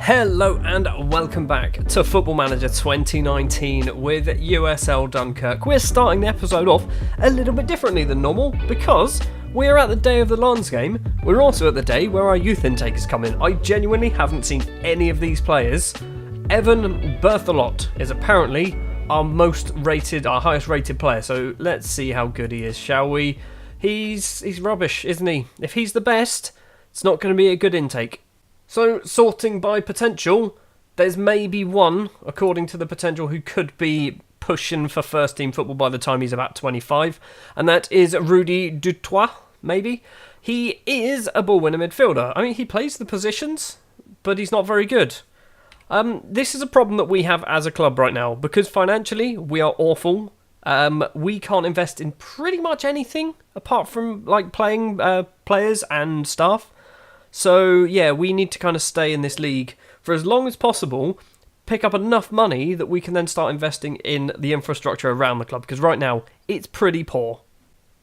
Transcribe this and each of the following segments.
Hello and welcome back to Football Manager 2019 with USL Dunkerque. We're starting the episode off a little bit differently than normal because we're at the day of the Lens game. We're also at the day where our youth intake is coming. I genuinely haven't seen any of these players. Evan Berthelot is apparently our highest rated player, so let's see how good he is, shall we? He's rubbish, isn't he? If he's the best, it's not going to be a good intake. So, sorting by potential, there's maybe one, according to the potential, who could be pushing for first team football by the time he's about 25, and that is Rudy Dutoit, maybe. He is a ball-winner midfielder. I mean, he plays the positions, but he's not very good. This is a problem that we have as a club right now, because financially, we are awful. We can't invest in pretty much anything, apart from playing players and staff. So, yeah, we need to kind of stay in this league for as long as possible, pick up enough money that we can then start investing in the infrastructure around the club, because right now, it's pretty poor.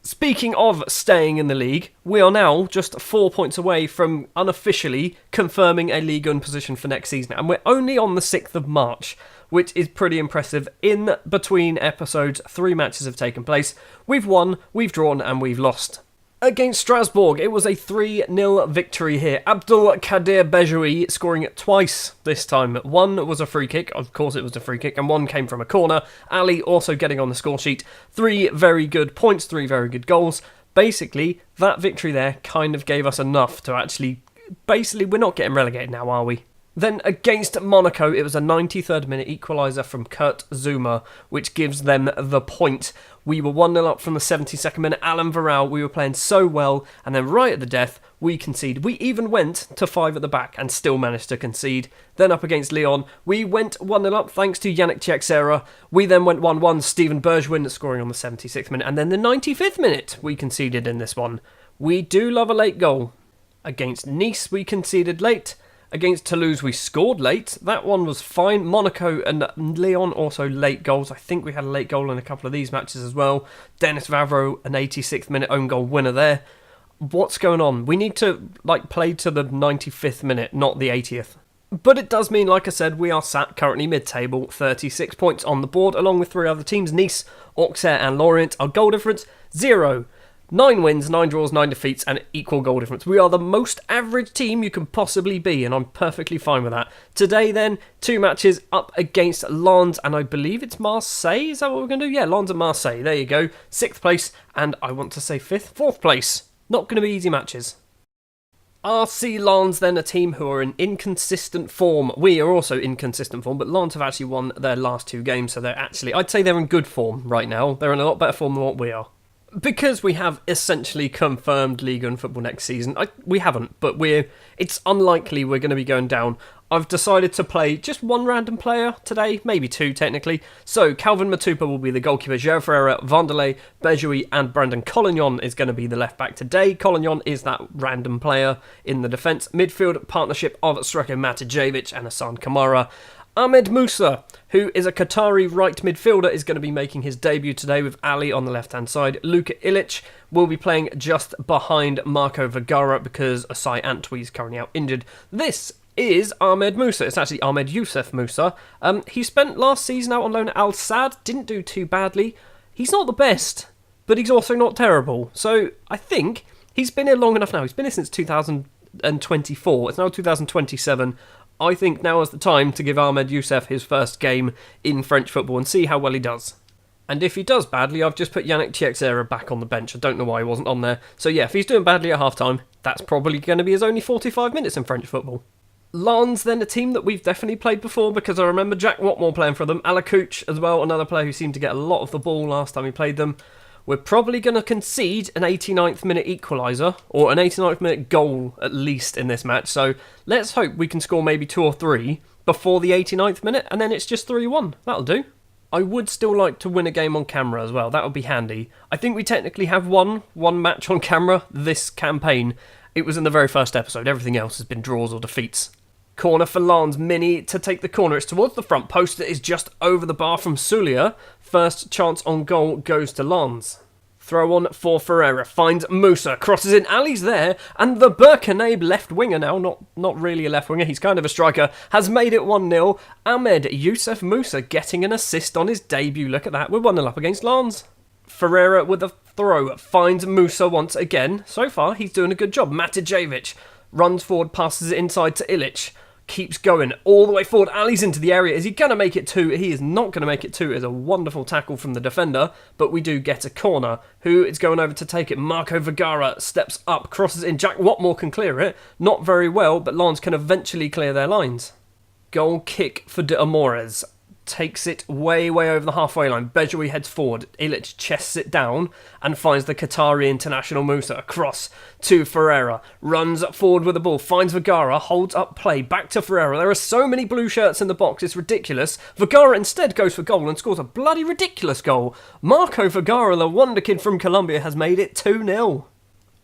Speaking of staying in the league, we are now just 4 points away from unofficially confirming a League One position for next season, and we're only on the 6th of March, which is pretty impressive. In between episodes, 3 matches have taken place. We've won, we've drawn, and we've lost. Against Strasbourg, it was a 3-0 victory here. Abdul Kadir Bejoui scoring twice this time. One was a free kick, of course it was a free kick, and one came from a corner. Ali also getting on the score sheet. 3 very good points, 3 very good goals. Basically, that victory there kind of gave us enough to actually... Basically, we're not getting relegated now, are we? Then against Monaco, it was a 93rd minute equaliser from Kurt Zouma, which gives them the point. We were 1-0 up from the 72nd minute. Alan Varel, we were playing so well, and then right at the death, we conceded. We even went to 5 at the back and still managed to concede. Then up against Lyon, we went 1-0 up thanks to Yannick Teixeira. We then went 1-1, Steven Bergwijn scoring on the 76th minute, and then the 95th minute we conceded in this one. We do love a late goal. Against Nice, we conceded late. Against Toulouse, we scored late. That one was fine. Monaco and Lyon also late goals. I think we had a late goal in a couple of these matches as well. Dennis Vavro, an 86th minute own goal winner there. What's going on? We need to play to the 95th minute, not the 80th. But it does mean, like I said, we are sat currently mid-table, 36 points on the board, along with 3 other teams, Nice, Auxerre and Lorient. Our goal difference, 0. 9 wins, 9 draws, 9 defeats, and equal goal difference. We are the most average team you can possibly be, and I'm perfectly fine with that. Today, then, 2 matches up against Lens, and I believe it's Marseille. Is that what we're going to do? Yeah, Lens and Marseille. There you go. 6th place, and I want to say 5th? 4th place. Not going to be easy matches. RC Lens, then, a team who are in inconsistent form. We are also in inconsistent form, but Lens have actually won their last 2 games, so I'd say they're in good form right now. They're in a lot better form than what we are. Because we have essentially confirmed League One football next season, we haven't, but it's unlikely we're going to be going down. I've decided to play just 1 random player today, maybe 2 technically. So Calvin Matupa will be the goalkeeper, João Ferreira, Vanderlei, Bejoui and Brandon Collignon is going to be the left back today. Collignon is that random player in the defence. Midfield partnership of Sreko Matijevic and Hassan Kamara. Ahmed Musa, who is a Qatari right midfielder, is going to be making his debut today with Ali on the left-hand side. Luka Ilic will be playing just behind Marco Vergara because Asai Antwi is currently out injured. This is Ahmed Musa. It's actually Ahmed Youssef Musa. He spent last season out on loan at Al Sadd, didn't do too badly. He's not the best, but he's also not terrible. So I think he's been here long enough now. He's been here since 2024. It's now 2027. I think now is the time to give Ahmed Youssef his first game in French football and see how well he does. And if he does badly, I've just put Yannick Teixeira back on the bench. I don't know why he wasn't on there. So yeah, if he's doing badly at half-time, that's probably going to be his only 45 minutes in French football. Lens, then, a team that we've definitely played before because I remember Jack Watmore playing for them. Alakouch as well, another player who seemed to get a lot of the ball last time we played them. We're probably going to concede an 89th minute equaliser, or an 89th minute goal at least in this match, so let's hope we can score maybe 2 or 3 before the 89th minute, and then it's just 3-1. That'll do. I would still like to win a game on camera as well, that would be handy. I think we technically have won one match on camera this campaign. It was in the very first episode, everything else has been draws or defeats. Corner for Lens, Mini to take the corner. It's towards the front post. It is just over the bar from Sulia. First chance on goal goes to Lens. Throw on for Ferreira, finds Musa, crosses in, Ali's there, and the Burkinabe left winger now, not really a left winger, he's kind of a striker, has made it 1-0. Ahmed Youssef Musa getting an assist on his debut, look at that, we're 1-0 up against Lens. Ferreira with a throw, finds Musa once again, so far he's doing a good job. Matijevic runs forward, passes it inside to Ilic. Keeps going all the way forward. Ali's into the area. Is he going to make it 2? He is not going to make it 2. It's a wonderful tackle from the defender, but we do get a corner. Who is going over to take it? Marco Vergara steps up, crosses in. Jack Watmore can clear it. Not very well, but Lens can eventually clear their lines. Goal kick for De Amores. Takes it way over the halfway line. Bejoui heads forward. Ilic chests it down and finds the Qatari international Musa across to Ferreira. Runs forward with the ball. Finds Vergara. Holds up play. Back to Ferreira. There are so many blue shirts in the box. It's ridiculous. Vergara instead goes for goal and scores a bloody ridiculous goal. Marco Vergara, the wonder kid from Colombia, has made it 2-0.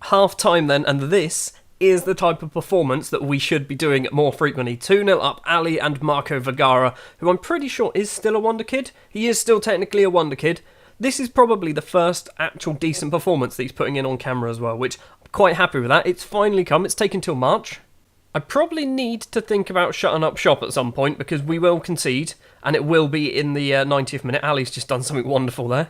Half time then, and this is the type of performance that we should be doing more frequently. 2-0 up, Ali and Marco Vergara, who I'm pretty sure is still a wonder kid. He is still technically a wonder kid. This is probably the first actual decent performance that he's putting in on camera as well, which I'm quite happy with that. It's finally come. It's taken till March. I probably need to think about shutting up shop at some point because we will concede, and it will be in the 90th minute. Ali's just done something wonderful there.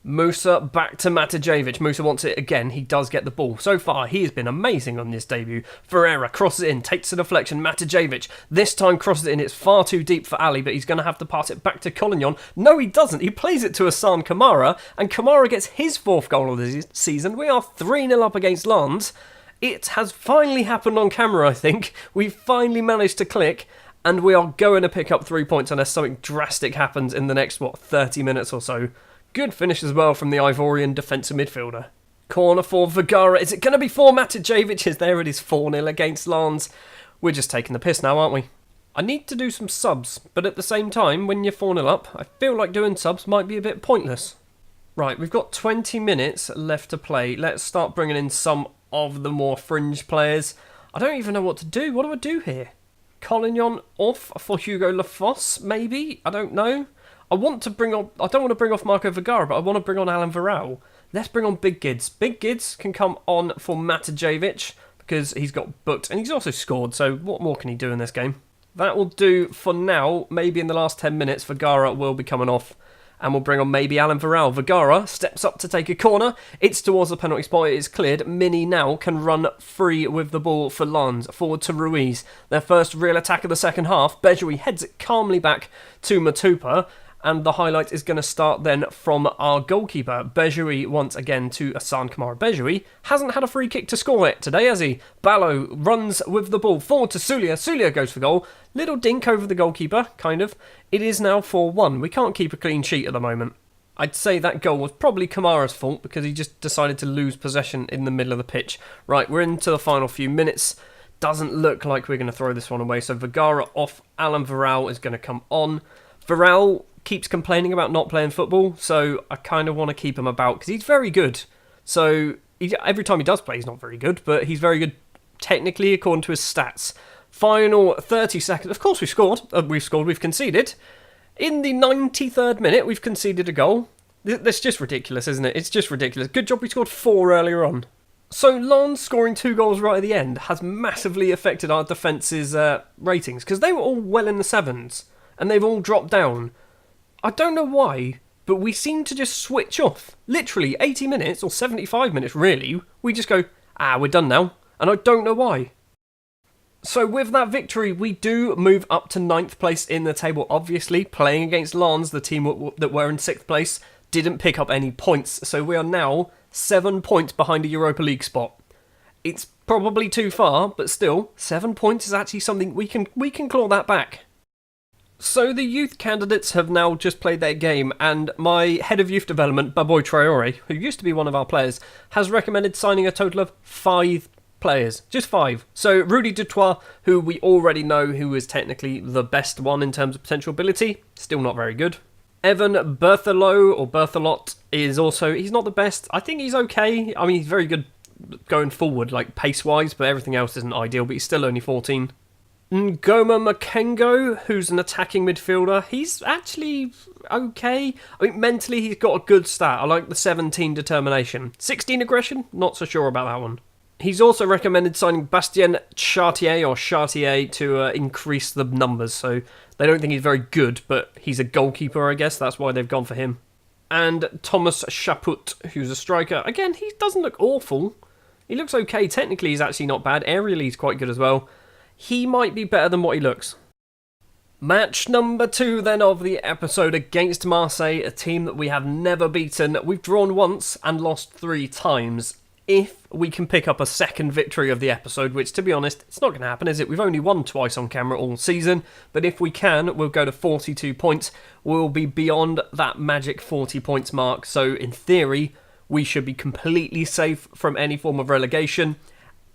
Musa back to Matijevic. Musa wants it again. He does get the ball. So far, he has been amazing on this debut. Ferreira crosses it in, takes a deflection. Matijevic this time crosses it in. It's far too deep for Ali, but he's going to have to pass it back to Collignon. No, he doesn't. He plays it to Hassan Kamara, and Kamara gets his 4th goal of the season. We are 3-0 up against Lens. It has finally happened on camera, I think. We've finally managed to click, and we are going to pick up 3 points unless something drastic happens in the next, 30 minutes or so. Good finish as well from the Ivorian defensive midfielder. Corner for Vergara. Is it going to be for Matijevic? Is there it is 4-0 against Lens. We're just taking the piss now, aren't we? I need to do some subs, but at the same time, when you're 4-0 up, I feel like doing subs might be a bit pointless. Right, we've got 20 minutes left to play. Let's start bringing in some of the more fringe players. I don't even know what to do. What do I do here? Collignon off for Hugo Lafosse, maybe? I don't know. I don't want to bring off Marco Vergara, but I want to bring on Alan Varel. Let's bring on Big Gids. Big Gids can come on for Matijevic because he's got booked and he's also scored, so what more can he do in this game? That will do for now. Maybe in the last 10 minutes, Vergara will be coming off and we'll bring on maybe Alan Varel. Vergara steps up to take a corner. It's towards the penalty spot. It is cleared. Mini now can run free with the ball for Lens. Forward to Ruiz. Their first real attack of the second half. Bejoui heads it calmly back to Matupa. And the highlight is going to start then from our goalkeeper. Bejoui once again to Hassan Kamara. Bejoui hasn't had a free kick to score it today, has he? Ballo runs with the ball forward to Sulia. Sulia goes for goal. Little dink over the goalkeeper, kind of. It is now 4-1. We can't keep a clean sheet at the moment. I'd say that goal was probably Kamara's fault because he just decided to lose possession in the middle of the pitch. Right, we're into the final few minutes. Doesn't look like we're going to throw this one away. So Vergara off. Alan Varel is going to come on. Varel keeps complaining about not playing football, so I kind of want to keep him about because he's very good. So every time he does play, he's not very good, but he's very good technically according to his stats. Final 30 seconds. Of course, we've scored. We've conceded. In the 93rd minute, we've conceded a goal. That's just ridiculous, isn't it? It's just ridiculous. Good job we scored 4 earlier on. So Lens scoring 2 goals right at the end has massively affected our defence's ratings because they were all well in the 7s and they've all dropped down. I don't know why, but we seem to just switch off. Literally 80 minutes, or 75 minutes really, we just go, we're done now. And I don't know why. So with that victory, we do move up to 9th place in the table. Obviously, playing against Lens, the team that were in 6th place, didn't pick up any points. So we are now 7 points behind a Europa League spot. It's probably too far, but still, 7 points is actually something we can claw that back. So the youth candidates have now just played their game, and my head of youth development, Baboy Traore, who used to be one of our players, has recommended signing a total of 5 players. Just 5. So Rudy Dutoit, who we already know who is technically the best one in terms of potential ability, still not very good. Evan Berthelot is also, he's not the best. I think he's okay. I mean, he's very good going forward, like pace-wise, but everything else isn't ideal, but he's still only 14. Ngoma Makengo, who's an attacking midfielder, he's actually okay. I mean, mentally he's got a good stat. I like the 17 determination. 16 aggression? Not so sure about that one. He's also recommended signing Bastien Chartier to increase the numbers, so they don't think he's very good, but he's a goalkeeper, I guess. That's why they've gone for him. And Thomas Chaput, who's a striker. Again, he doesn't look awful. He looks okay. Technically, he's actually not bad. Aerially, he's quite good as well. He might be better than what he looks. Match number 2 then of the episode against Marseille, a team that we have never beaten. We've drawn once and lost 3 times. If we can pick up a second victory of the episode, which to be honest, it's not going to happen, is it? We've only won twice on camera all season, but if we can, we'll go to 42 points. We'll be beyond that magic 40 points mark, so in theory, we should be completely safe from any form of relegation.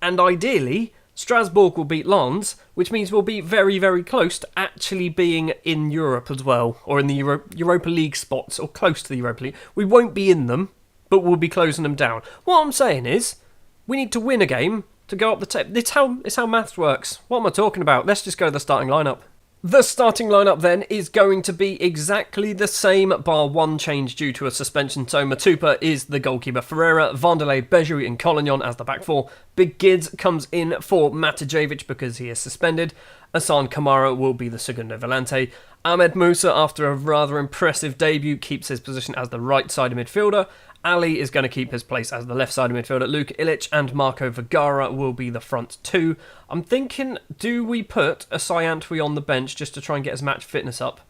And ideally, Strasbourg will beat Lens, which means we'll be very, very close to actually being in Europe as well, or in the Europa League spots, or close to the Europa League. We won't be in them, but we'll be closing them down. What I'm saying is, we need to win a game to go up the table. It's how maths works. What am I talking about? Let's just go to the starting lineup. The starting lineup then is going to be exactly the same, bar one change due to a suspension. So Matupa is the goalkeeper, Ferreira, Vanderlei, Bejoui and Collignon as the back four. Big Gids comes in for Matajevic because he is suspended. Hassan Kamara will be the segundo volante. Ahmed Musa, after a rather impressive debut, keeps his position as the right-sided midfielder. Ali is going to keep his place as the left-sided midfielder. Luke Ilic and Marco Vergara will be the front two. I'm thinking, do we put a Sayantwi on the bench just to try and get his match fitness up?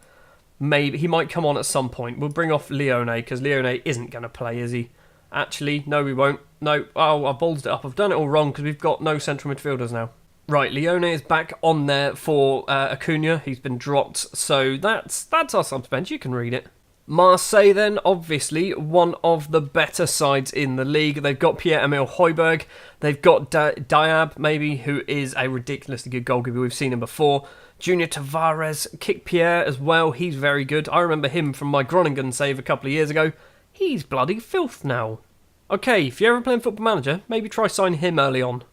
Maybe. He might come on at some point. We'll bring off Leone, because Leone isn't going to play, is he? Actually, no, we won't. No, oh, I ballsed it up. I've done it all wrong, because we've got no central midfielders now. Right, Leone is back on there for Acuna. He's been dropped, so that's our subs bench. You can read it. Marseille then, obviously, one of the better sides in the league. They've got Pierre-Emile Højbjerg. They've got Diab, maybe, who is a ridiculously good goalkeeper. We've seen him before. Junior Tavares, Kick-Pierre as well. He's very good. I remember him from my Groningen save a couple of years ago. He's bloody filth now. Okay, if you're ever playing Football Manager, maybe try signing him early on.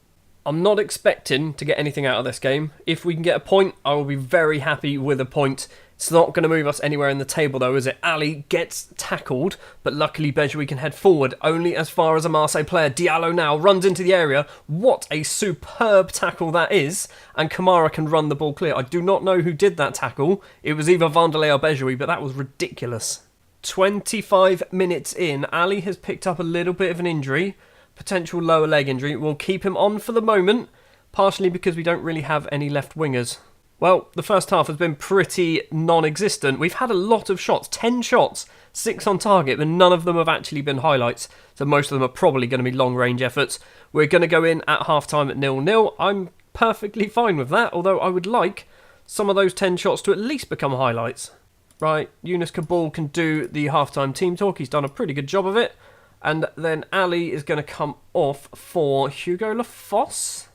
I'm not expecting to get anything out of this game. If we can get a point, I will be very happy with a point. It's not going to move us anywhere in the table though, is it? Ali gets tackled, but luckily Bejoui can head forward only as far as a Marseille player. Diallo now runs into the area. What a superb tackle that is. And Kamara can run the ball clear. I do not know who did that tackle. It was either Vanderlei or Bejoui, but that was ridiculous. 25 minutes in, Ali has picked up a little bit of an injury. Potential lower leg injury. We'll keep him on for the moment, partially because we don't really have any left wingers. Well, the first half has been pretty non-existent. We've had a lot of shots, 10 shots, 6 on target, but none of them have actually been highlights. So most of them are probably going to be long-range efforts. We're going to go in at half-time at 0-0. I'm perfectly fine with that, although I would like some of those 10 shots to at least become highlights. Right, Yunus Kabul can do the half-time team talk. He's done a pretty good job of it. And then Ali is going to come off for Hugo Lafosse.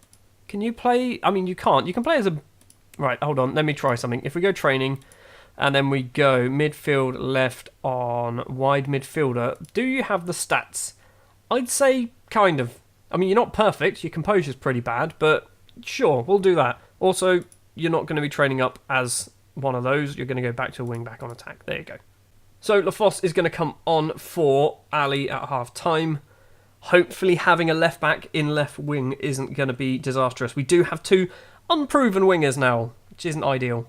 Can you play? I mean, you can't. You can play as a... Right, hold on. Let me try something. If we go training and then we go midfield left on wide midfielder, do you have the stats? I'd say kind of. I mean, you're not perfect. Your composure's pretty bad, but sure, we'll do that. Also, you're not going to be training up as one of those. You're going to go back to a wing back on attack. There you go. So Lafosse is going to come on for Ali at half-time. Hopefully having a left-back in left wing isn't going to be disastrous. We do have 2 unproven wingers now, which isn't ideal.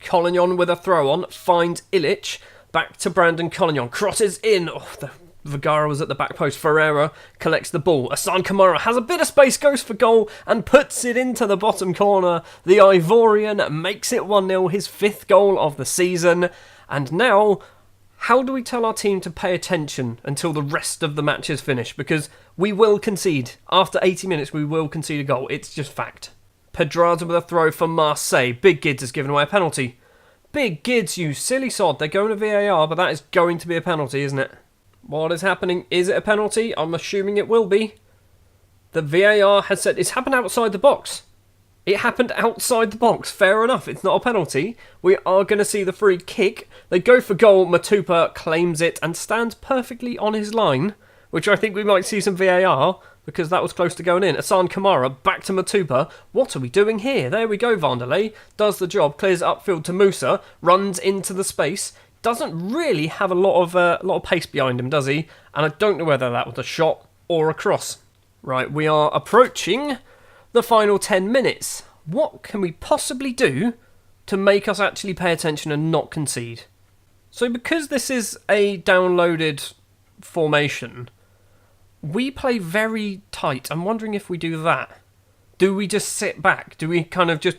Collignon with a throw-on finds Ilic. Back to Brandon Collignon. Crosses in. Oh, the Vergara was at the back post. Ferreira collects the ball. Hassan Kamara has a bit of space, goes for goal and puts it into the bottom corner. The Ivorian makes it 1-0, his 5th goal of the season. And now... how do we tell our team to pay attention until the rest of the match is finished? Because we will concede. After 80 minutes, we will concede a goal. It's just fact. Pedraza with a throw for Marseille. Big Gids has given away a penalty. Big Gids, you silly sod. They're going to VAR, but that is going to be a penalty, isn't it? What is happening? Is it a penalty? I'm assuming it will be. The VAR has said it's happened outside the box. It happened outside the box. Fair enough. It's not a penalty. We are going to see the free kick. They go for goal. Matupa claims it and stands perfectly on his line, which I think we might see some VAR. because that was close to going in. Asan Kamara, back to Matupa. What are we doing here? There we go, Vanderlei. Does the job, clears upfield to Musa, runs into the space. Doesn't really have a lot of pace behind him, does he? And I don't know whether that was a shot or a cross. Right, we are approaching the final 10 minutes. What can we possibly do to make us actually pay attention and not concede? So because this is a downloaded formation, we play very tight. I'm wondering if we do that. Do we just sit back? Do we kind of just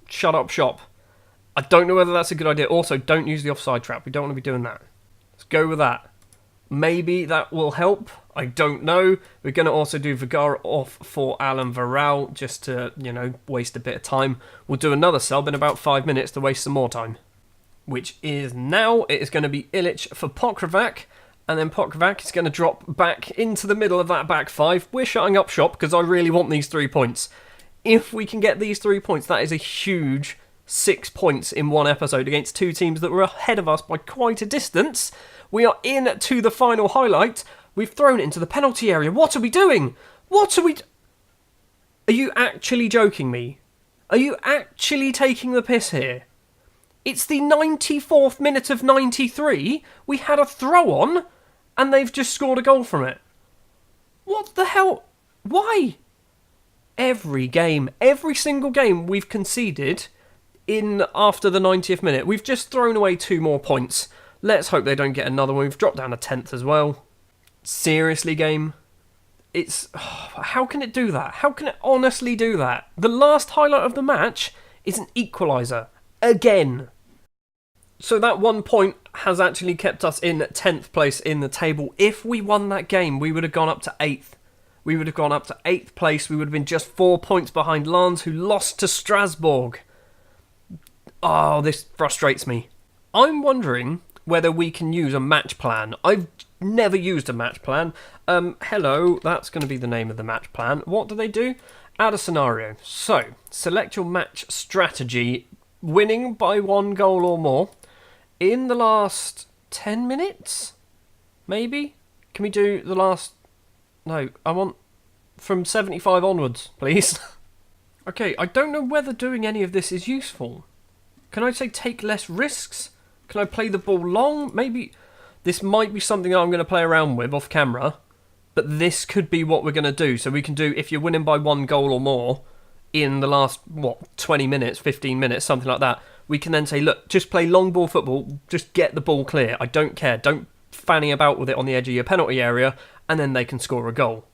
shut up shop? I don't know whether that's a good idea. Also, don't use the offside trap. We don't want to be doing that. Let's go with that. Maybe that will help. I don't know. We're going to also do Vergara off for Alan Varel just to, waste a bit of time. We'll do another sub in about 5 minutes to waste some more time. Which is now. It is going to be Ilic for Pokravac. And then Pokravac is going to drop back into the middle of that back five. We're shutting up shop because I really want these 3 points. If we can get these 3 points, that is a huge 6 points in one episode against two teams that were ahead of us by quite a distance. We are in to the final highlight. We've thrown it into the penalty area. What are we doing? Are you actually joking me? Are you actually taking the piss here? It's the 94th minute of 93. We had a throw on, and they've just scored a goal from it. What the hell? Why? Every single game we've conceded in after the 90th minute. We've just thrown away 2 more points. Let's hope they don't get another one. We've dropped down a 10th as well. Seriously, game? How can it do that? How can it honestly do that? The last highlight of the match is an equaliser. Again. So that 1 point has actually kept us in 10th place in the table. If we won that game, we would have gone up to 8th. We would have gone up to 8th place. We would have been just 4 points behind Lens, who lost to Strasbourg. Oh, this frustrates me. I'm wondering whether we can use a match plan. I've never used a match plan. Hello, that's going to be the name of the match plan. What do they do? Add a scenario. So, select your match strategy. Winning by 1 goal or more in the last 10 minutes? Maybe? Can we do the last... No, I want from 75 onwards, please. Okay, I don't know whether doing any of this is useful. Can I say take less risks? Can I play the ball long? Maybe this might be something I'm going to play around with off camera, but this could be what we're going to do. So we can do, if you're winning by 1 goal or more in the last, 20 minutes, 15 minutes, something like that, we can then say, look, just play long ball football, just get the ball clear. I don't care. Don't fanny about with it on the edge of your penalty area, and then they can score a goal.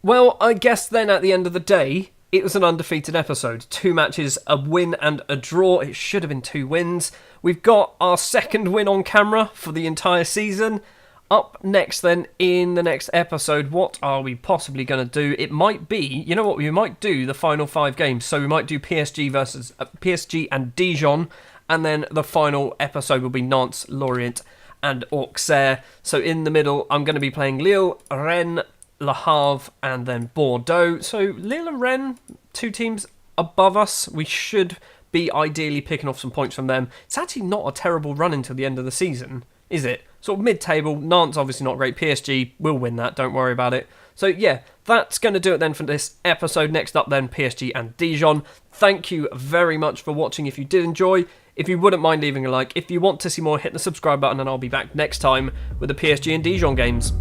Well, I guess then at the end of the day, it was an undefeated episode. 2 matches, a win and a draw. It should have been 2 wins. We've got our second win on camera for the entire season. Up next then, in the next episode, what are we possibly going to do? It might be, you know what, we might do the final 5 games. So we might do PSG versus PSG and Dijon. And then the final episode will be Nantes, Lorient and Auxerre. So in the middle, I'm going to be playing Lille, Rennes, Le Havre and then Bordeaux. So Lille and Rennes, 2 teams above us. We should be ideally picking off some points from them. It's actually not a terrible run until the end of the season, is it? Sort of mid-table. Nantes obviously not great. PSG will win that, don't worry about it. So yeah, that's going to do it then for this episode. Next up then, PSG and Dijon. Thank you very much for watching. If you did enjoy, if you wouldn't mind leaving a like. If you want to see more, hit the subscribe button and I'll be back next time with the PSG and Dijon games.